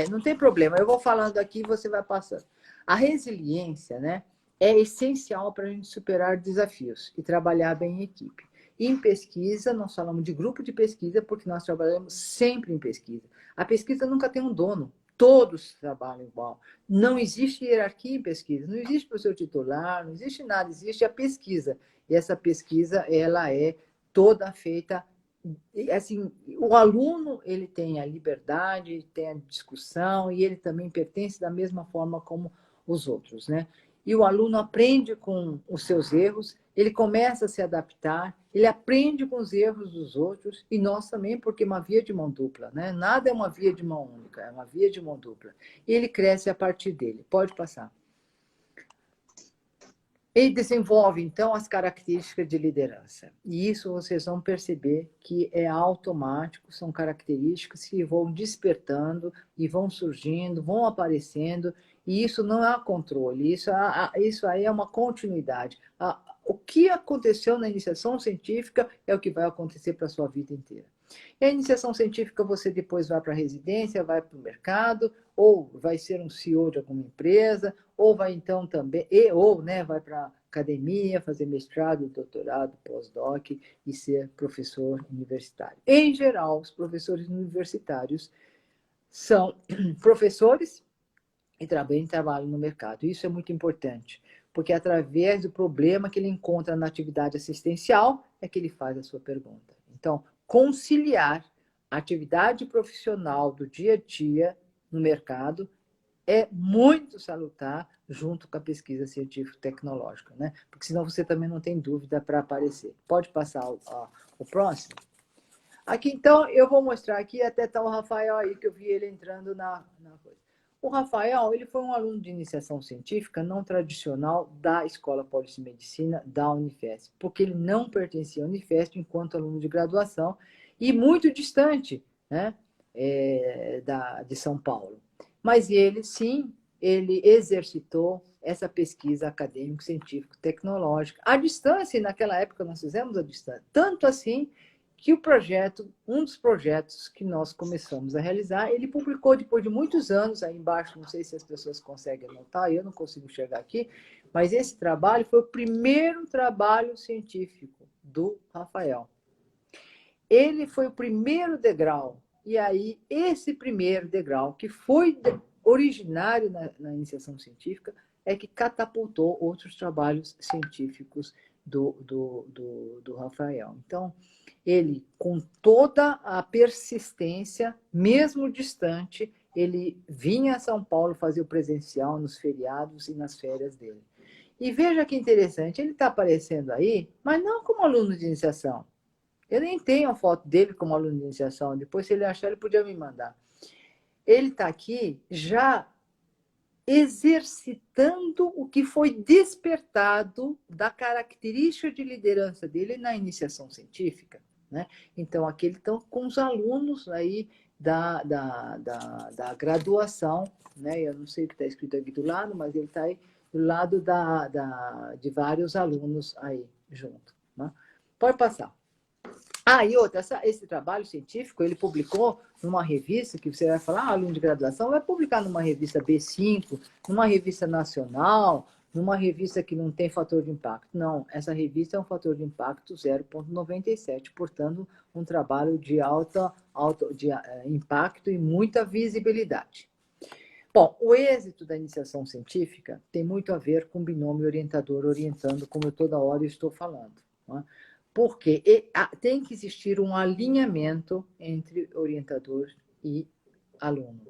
Não tem problema. Eu vou falando aqui e você vai passando. A resiliência, né, é essencial para a gente superar desafios e trabalhar bem em equipe. Em pesquisa, nós falamos de grupo de pesquisa porque nós trabalhamos sempre em pesquisa. A pesquisa nunca tem um dono. Todos trabalham igual. Não existe hierarquia em pesquisa. Não existe professor titular, não existe nada. Existe a pesquisa. E essa pesquisa, ela é toda feita... Assim, o aluno, ele tem a liberdade, tem a discussão e ele também pertence da mesma forma como os outros, né? E o aluno aprende com os seus erros, ele começa a se adaptar, ele aprende com os erros dos outros e nós também, porque é uma via de mão dupla, né? Nada é uma via de mão única, é uma via de mão dupla. E ele cresce a partir dele. Pode passar. Ele desenvolve, então, as características de liderança. E isso vocês vão perceber que é automático, são características que vão despertando e vão surgindo, vão aparecendo, e isso não é controle, isso aí é uma continuidade. O que aconteceu na iniciação científica é o que vai acontecer para a sua vida inteira. E a iniciação científica, você depois vai para a residência, vai para o mercado, ou vai ser um CEO de alguma empresa, ou vai então também, né, vai para a academia, fazer mestrado, doutorado, pós-doc e ser professor universitário. Em geral, os professores universitários são professores e também trabalham no mercado. Isso é muito importante, porque através do problema que ele encontra na atividade assistencial é que ele faz a sua pergunta. Então, conciliar a atividade profissional do dia a dia no mercado é muito salutar junto com a pesquisa científico-tecnológica, né? Porque senão você também não tem dúvida para aparecer. Pode passar o próximo? Aqui, então, eu vou mostrar aqui, até está o Rafael aí, que eu vi ele entrando na coisa. O Rafael, ele foi um aluno de iniciação científica não tradicional da Escola Paulista de Medicina da Unifesp, porque ele não pertencia à Unifesp enquanto aluno de graduação e muito distante, né, de São Paulo. Mas ele, sim, ele exercitou essa pesquisa acadêmico-científico-tecnológica à distância, e naquela época nós fizemos à distância. Tanto assim que o projeto, um dos projetos que nós começamos a realizar, ele publicou depois de muitos anos, aí embaixo, não sei se as pessoas conseguem anotar, eu não consigo chegar aqui, mas esse trabalho foi o primeiro trabalho científico do Rafael. Ele foi o primeiro degrau, e aí esse primeiro degrau, que foi originário na iniciação científica, é que catapultou outros trabalhos científicos do Rafael. Então, ele, com toda a persistência, mesmo distante, ele vinha a São Paulo fazer o presencial nos feriados e nas férias dele. E veja que interessante, ele está aparecendo aí, mas não como aluno de iniciação. Eu nem tenho a foto dele como aluno de iniciação, depois, se ele achar, ele podia me mandar. Ele está aqui já exercitando o que foi despertado da característica de liderança dele na iniciação científica, né? Então, aqui eles estão com os alunos aí da graduação, né? Eu não sei o que está escrito aqui do lado, mas ele está aí do lado de vários alunos aí junto, né? Pode passar. E outra, esse trabalho científico, ele publicou numa revista, que você vai falar, aluno de graduação, vai publicar numa revista B5, numa revista nacional, numa revista que não tem fator de impacto. Não, essa revista é um fator de impacto 0,97, portanto, um trabalho de alto impacto e muita visibilidade. Bom, o êxito da iniciação científica tem muito a ver com o binômio orientador orientando, como eu toda hora estou falando, né? Porque tem que existir um alinhamento entre orientador e aluno.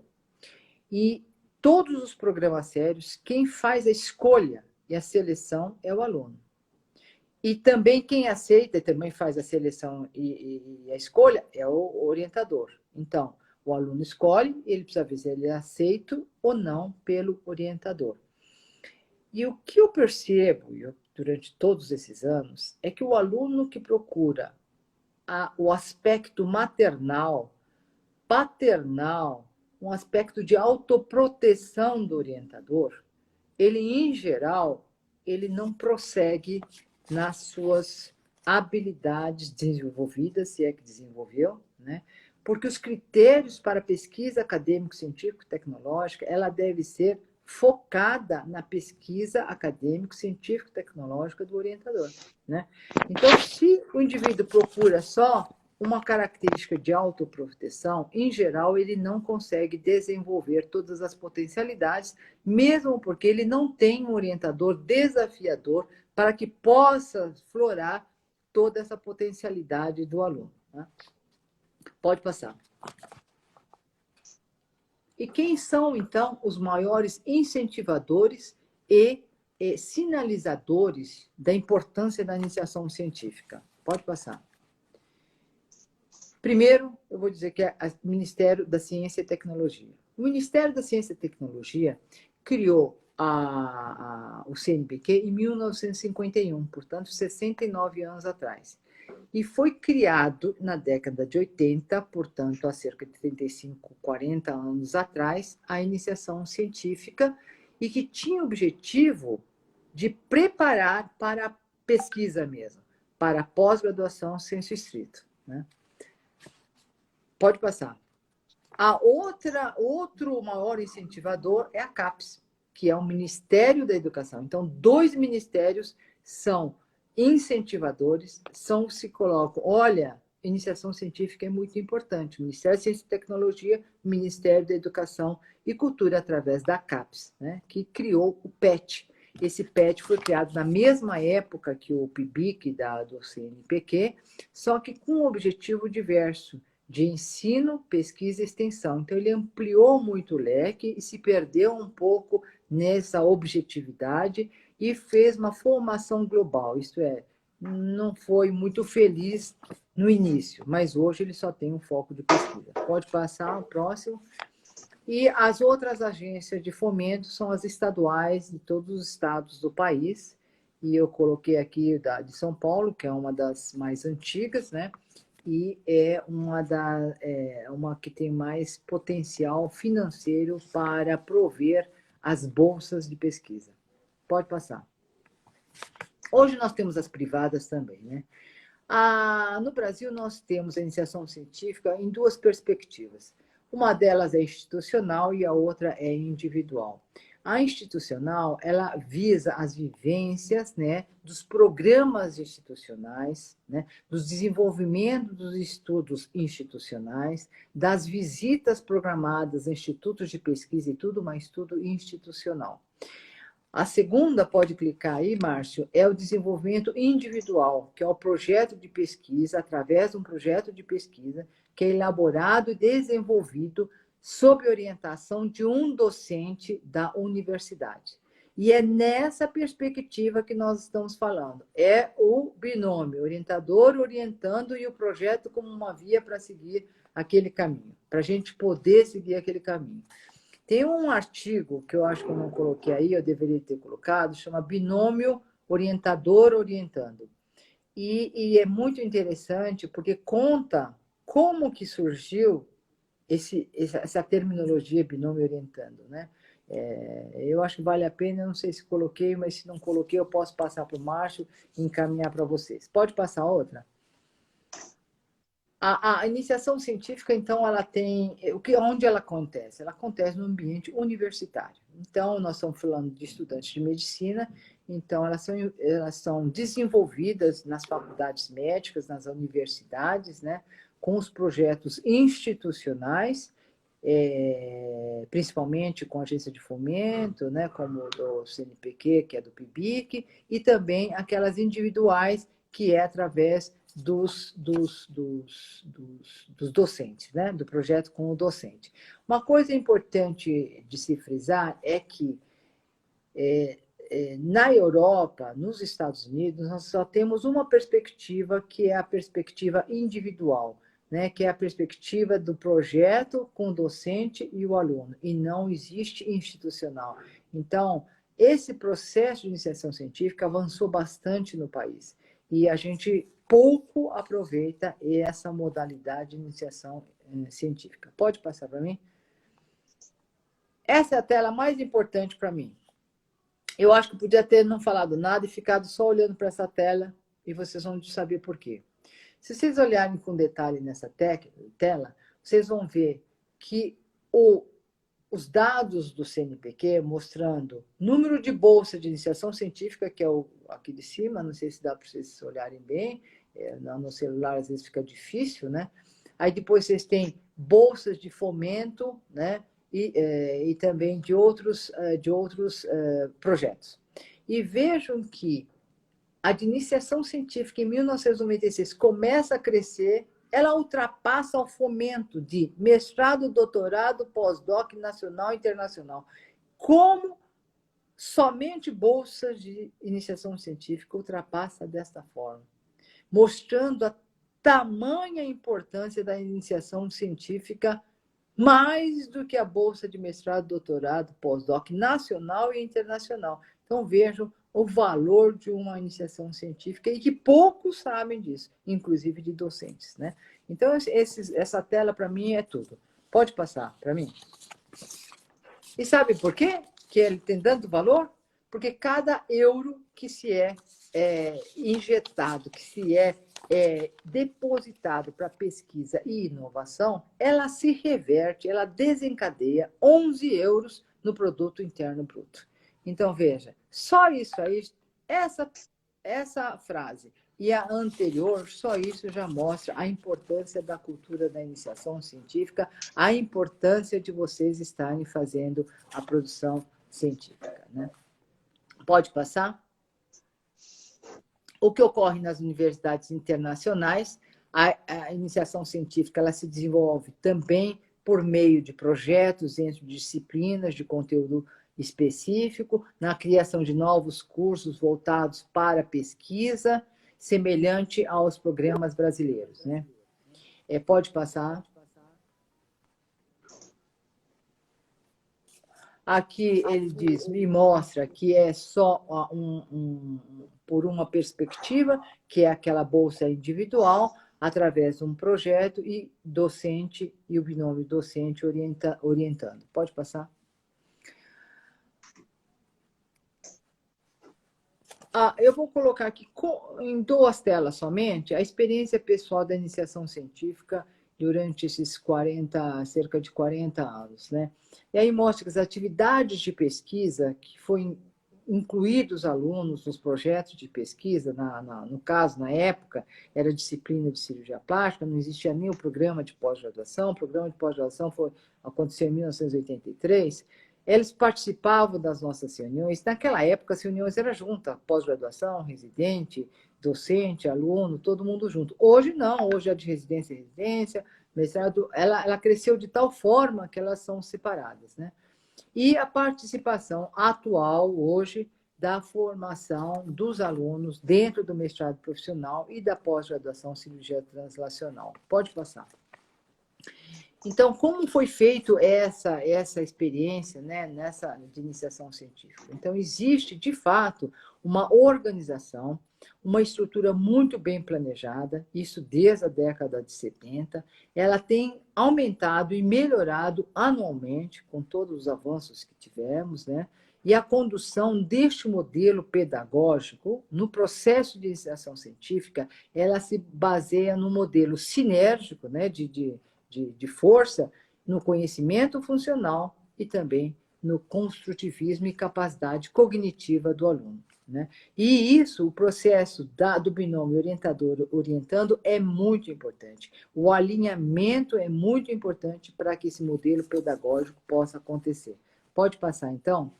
E todos os programas sérios, quem faz a escolha e a seleção é o aluno. E também quem aceita e também faz a seleção e a escolha é o orientador. Então, o aluno escolhe, ele precisa ver se ele é aceito ou não pelo orientador. E o que eu percebo durante todos esses anos é que o aluno que procura o aspecto maternal, paternal, um aspecto de autoproteção do orientador, ele, em geral, ele não prossegue nas suas habilidades desenvolvidas, se é que desenvolveu, né? Porque os critérios para pesquisa acadêmico, científico, tecnológica, ela deve ser focada na pesquisa acadêmico, científico, tecnológica do orientador, né? Então, se o indivíduo procura só uma característica de autoproteção, em geral, ele não consegue desenvolver todas as potencialidades, mesmo porque ele não tem um orientador desafiador para que possa florar toda essa potencialidade do aluno, né? Pode passar. E quem são, então, os maiores incentivadores e sinalizadores da importância da iniciação científica? Pode passar. Primeiro, eu vou dizer que é o Ministério da Ciência e Tecnologia. O Ministério da Ciência e Tecnologia criou o CNPq em 1951, portanto, 69 anos atrás. E foi criado na década de 80, portanto, há cerca de 35, 40 anos atrás, a iniciação científica e que tinha o objetivo de preparar para a pesquisa mesmo, para a pós-graduação sensu estrito, né? Pode passar. Outro maior incentivador é a CAPES, que é o Ministério da Educação. Então, dois ministérios são incentivadores, se colocam, olha, iniciação científica é muito importante. O Ministério da Ciência e Tecnologia, o Ministério da Educação e Cultura, através da CAPES, né, que criou o PET. Esse PET foi criado na mesma época que o PIBIC do CNPq, só que com um objetivo diverso, de ensino, pesquisa e extensão. Então, ele ampliou muito o leque e se perdeu um pouco nessa objetividade e fez uma formação global, isto é, não foi muito feliz no início, mas hoje ele só tem um foco de pesquisa. Pode passar o próximo. E as outras agências de fomento são as estaduais de todos os estados do país, e eu coloquei aqui de São Paulo, que é uma das mais antigas, né? E é uma que tem mais potencial financeiro para prover as bolsas de pesquisa. Pode passar. Hoje nós temos as privadas também, né? No Brasil, nós temos a iniciação científica em duas perspectivas. Uma delas é institucional e a outra é individual. A institucional, ela visa as vivências, né, dos programas institucionais, né, dos desenvolvimentos dos estudos institucionais, das visitas programadas a institutos de pesquisa e tudo, mas tudo institucional. A segunda, pode clicar aí, Márcio, é o desenvolvimento individual, que é o projeto de pesquisa, através de um projeto de pesquisa, que é elaborado e desenvolvido sob orientação de um docente da universidade. E é nessa perspectiva que nós estamos falando. É o binômio, orientador orientando e o projeto como uma via para seguir aquele caminho, para a gente poder seguir aquele caminho. Tem um artigo que eu acho que eu não coloquei aí, eu deveria ter colocado, chama Binômio Orientador Orientando. E é muito interessante porque conta como que surgiu essa terminologia binômio orientando, né? Eu acho que vale a pena, eu não sei se coloquei, mas se não coloquei, eu posso passar para o Márcio e encaminhar para vocês. Pode passar outra? A iniciação científica, então, ela tem... Onde ela acontece? Ela acontece no ambiente universitário. Então, nós estamos falando de estudantes de medicina, então, elas são desenvolvidas nas faculdades médicas, nas universidades, né, com os projetos institucionais, principalmente com a agência de fomento, né, como o do CNPq, que é do PIBIC, e também aquelas individuais, que é através dos docentes, né? Do projeto com o docente. Uma coisa importante de se frisar é que na Europa, nos Estados Unidos, nós só temos uma perspectiva, que é a perspectiva individual, né? Que é a perspectiva do projeto com o docente e o aluno, e não existe institucional. Então, esse processo de iniciação científica avançou bastante no país. E a gente pouco aproveita essa modalidade de iniciação científica. Pode passar para mim? Essa é a tela mais importante para mim. Eu acho que podia ter não falado nada e ficado só olhando para essa tela e vocês vão saber por quê. Se vocês olharem com detalhe nessa tela, vocês vão ver que os dados do CNPq mostrando número de bolsas de iniciação científica, que é aqui de cima, não sei se dá para vocês olharem bem, no celular às vezes fica difícil, né? Aí depois vocês têm bolsas de fomento, né? E também de outros projetos. E vejam que a de iniciação científica em 1996 começa a crescer, ela ultrapassa o fomento de mestrado, doutorado, pós-doc, nacional e internacional. Como somente bolsas de iniciação científica ultrapassa desta forma, mostrando a tamanha importância da iniciação científica mais do que a bolsa de mestrado, doutorado, pós-doc nacional e internacional. Então, vejam o valor de uma iniciação científica e que poucos sabem disso, inclusive de docentes, né? Então, essa tela, para mim, é tudo. Pode passar para mim? E sabe por quê que ele tem tanto valor? Porque cada euro que se é injetado, que se é depositado para pesquisa e inovação, ela se reverte, ela desencadeia 11 euros no produto interno bruto. Então, veja, só isso aí, essa frase e a anterior, só isso já mostra a importância da cultura da iniciação científica, a importância de vocês estarem fazendo a produção científica, né? Pode passar? O que ocorre nas universidades internacionais, a iniciação científica ela se desenvolve também por meio de projetos dentro de disciplinas de conteúdo específico, na criação de novos cursos voltados para a pesquisa, semelhante aos programas brasileiros, né? Pode passar. Aqui ele diz, me mostra que é só por uma perspectiva, que é aquela bolsa individual, através de um projeto e docente, e o binômio docente orientando. Pode passar? Eu vou colocar aqui em 2 telas somente a experiência pessoal da iniciação científica durante esses cerca de 40 anos, né? E aí mostra que as atividades de pesquisa que foi incluídos os alunos nos projetos de pesquisa, no caso, na época, era disciplina de cirurgia plástica, não existia nem o programa de pós-graduação, o programa de pós-graduação aconteceu em 1983, eles participavam das nossas reuniões. Naquela época, as reuniões eram juntas, pós-graduação, residente, docente, aluno, todo mundo junto. Hoje não, hoje é de residência em residência, mestrado, ela cresceu de tal forma que elas são separadas, né? E a participação atual, hoje, da formação dos alunos dentro do mestrado profissional e da pós-graduação cirurgia translacional. Pode passar. Então, como foi feito essa experiência, né, de iniciação científica? Então, existe, de fato, uma organização, uma estrutura muito bem planejada, isso desde a década de 70. Ela tem aumentado e melhorado anualmente, com todos os avanços que tivemos, né? E a condução deste modelo pedagógico no processo de iniciação científica, ela se baseia no modelo sinérgico, né, de força, no conhecimento funcional e também no construtivismo e capacidade cognitiva do aluno, né? E isso, o processo do binômio orientando é muito importante. O alinhamento é muito importante para que esse modelo pedagógico possa acontecer. Pode passar, então?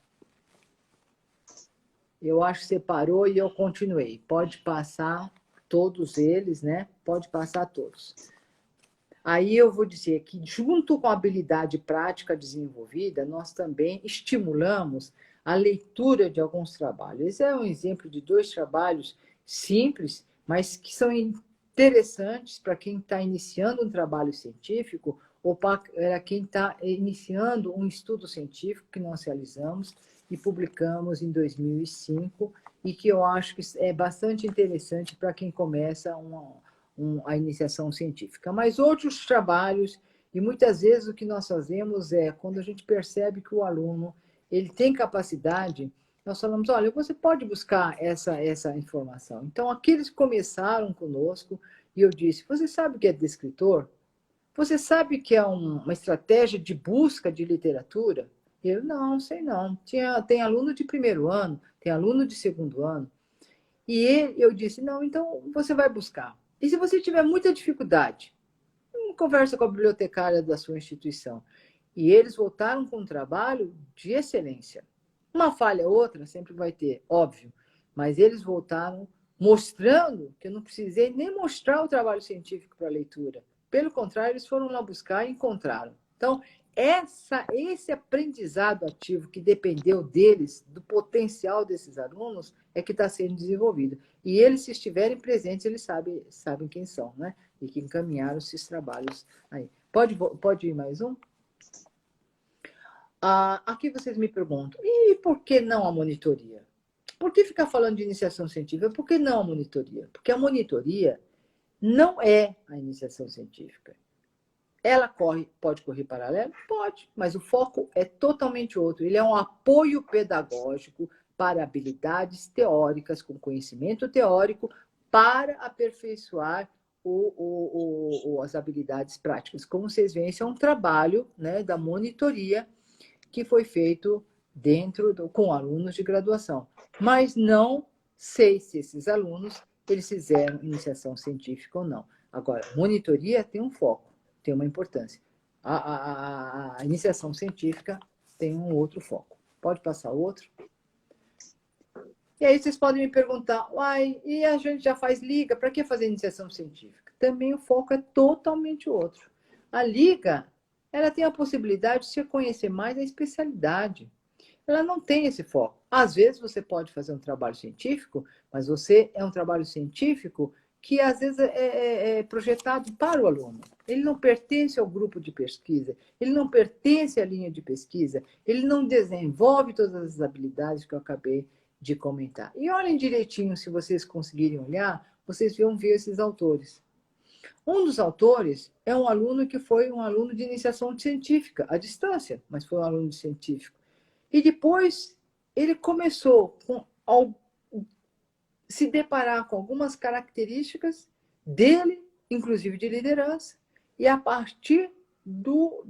Eu acho que você parou e eu continuei. Pode passar todos eles, né? Pode passar todos. Aí eu vou dizer que, junto com a habilidade prática desenvolvida, nós também estimulamos a leitura de alguns trabalhos. Esse é um exemplo de 2 trabalhos simples, mas que são interessantes para quem está iniciando um trabalho científico era quem está iniciando um estudo científico que nós realizamos e publicamos em 2005 e que eu acho que é bastante interessante para quem começa a iniciação científica. Mas outros trabalhos, e muitas vezes o que nós fazemos é, quando a gente percebe que o aluno ele tem capacidade, nós falamos, olha, você pode buscar essa informação. Então, aqueles que começaram conosco, e eu disse, você sabe o que é descritor? Você sabe que é uma estratégia de busca de literatura? Eu, não, sei não. Tem aluno de primeiro ano, tem aluno de segundo ano. E eu disse, não, então você vai buscar. E se você tiver muita dificuldade, conversa com a bibliotecária da sua instituição. E eles voltaram com um trabalho de excelência. Uma falha ou outra sempre vai ter, óbvio, mas eles voltaram mostrando que eu não precisei nem mostrar o trabalho científico para a leitura. Pelo contrário, eles foram lá buscar e encontraram. Então, esse aprendizado ativo que dependeu deles, do potencial desses alunos, é que está sendo desenvolvido. E eles, se estiverem presentes, eles sabem quem são, né? E que encaminharam esses trabalhos aí. Pode ir mais um? Aqui vocês me perguntam, e por que não a monitoria? Por que ficar falando de iniciação científica? Por que não a monitoria? Porque a monitoria não é a iniciação científica. Ela pode correr paralelo? Pode, mas o foco é totalmente outro. Ele é um apoio pedagógico para habilidades teóricas, com conhecimento teórico, para aperfeiçoar as habilidades práticas. Como vocês veem, esse é um trabalho, né, da monitoria que foi feito com alunos de graduação. Mas não sei se esses alunos eles fizeram iniciação científica ou não. Agora, monitoria tem um foco, tem uma importância. A iniciação científica tem um outro foco. Pode passar outro? E aí vocês podem me perguntar, e a gente já faz liga, para que fazer iniciação científica? Também o foco é totalmente outro. A liga, ela tem a possibilidade de se conhecer mais a especialidade. Ela não tem esse foco. Às vezes você pode fazer um trabalho científico, mas você é um trabalho científico que às vezes é projetado para o aluno. Ele não pertence ao grupo de pesquisa, ele não pertence à linha de pesquisa, ele não desenvolve todas as habilidades que eu acabei de comentar. E olhem direitinho, se vocês conseguirem olhar, vocês vão ver esses autores. Um dos autores é um aluno que foi um aluno de iniciação científica, à distância, mas foi um aluno de científico. E depois ele começou a se deparar com algumas características dele, inclusive de liderança, e a partir do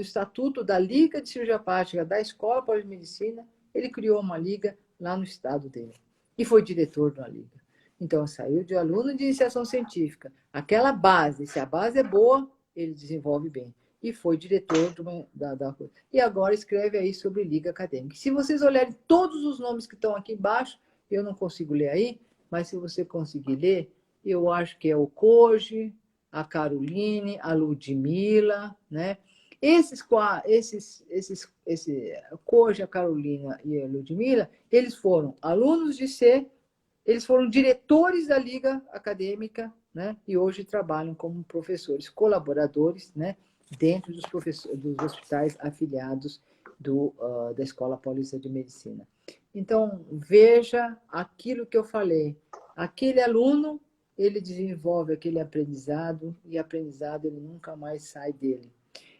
estatuto da Liga de Cirurgia Plástica da Escola de Medicina, ele criou uma liga lá no estado dele. E foi diretor de uma liga. Então, saiu de aluno de iniciação científica. Aquela base, se a base é boa, ele desenvolve bem. E foi diretor da coisa. E agora escreve aí sobre liga acadêmica. Se vocês olharem todos os nomes que estão aqui embaixo, eu não consigo ler aí, mas se você conseguir ler, eu acho que é o Koji, a Caroline, a Ludmila, né? Esse Koji, a Carolina e a Ludmila, eles foram alunos de C, eles foram diretores da liga acadêmica, né? E hoje trabalham como professores colaboradores, né? Dentro dos hospitais afiliados da Escola Paulista de Medicina. Então, veja aquilo que eu falei. Aquele aluno, ele desenvolve aquele aprendizado, e aprendizado ele nunca mais sai dele.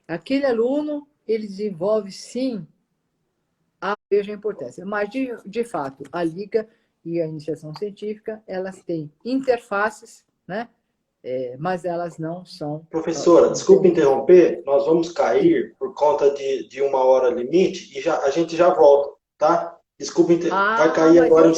Aquele aluno, ele desenvolve, sim, veja a importância. Mas, de fato, a liga e a iniciação científica, elas têm interfaces, né? Mas elas não são... Professora, desculpe interromper, nós vamos cair por conta de 1 hora limite e a gente já volta, tá? Desculpe, vai cair agora.